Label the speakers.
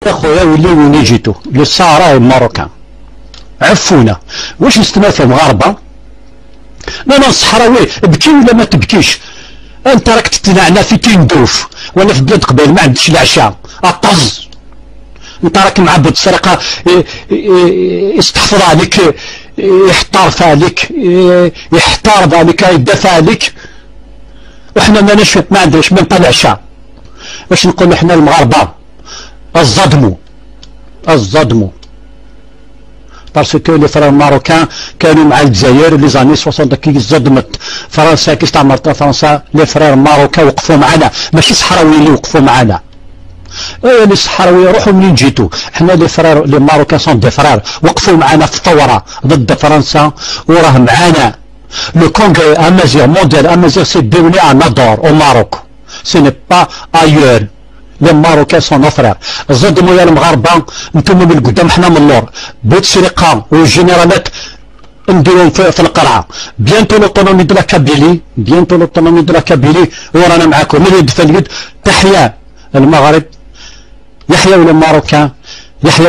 Speaker 1: اخويا ولي وين جيتو للصحراء الماروكان عفونا واش نستمثل المغاربه. لا الصحراوي بكي ولا ما تبكيش، انت راك تتنعنا في تندوف وانا في بلاد قبيل ما عندكش العشاء اطز، انت راك معبد السرقه يستحفظ عليك يحتار فالك يحتار ذلك يدافع عليك، وحنا ما عندناش من طلع العشاء. باش نقول احنا المغاربه الظدموا باسكو لي فرا الماروكان كانوا مع الجزائر لي زاني 60 كي صدمت فرنسا كي استعمرت فرنسا، لي فرا الماروكان وقفوا معنا، ماشي صحراويين اللي وقفوا معنا. لي الصحراويين روحوا منين جيتوا، حنا لي فرار لي ماروكان سون دي فرار وقفوا معنا في الثوره ضد فرنسا وراه معنا. لو كونغري امازيغ موديل امازيغ سي ديوني ان ادور او ماروك سي ني با ايور. لي ماروكان سون نو فرير. الظدموا يا المغاربه انتم من القدام حنا من اللور. بوتسريقه والجنرالات نديرهم في القرعه. بيانتو لوطونومي دو لا كابيلي، بيانتو لوطونومي دو لا كابيلي ورانا معاكم من اليد في اليد. تحيا المغرب، يحيا الماروكان، يحيا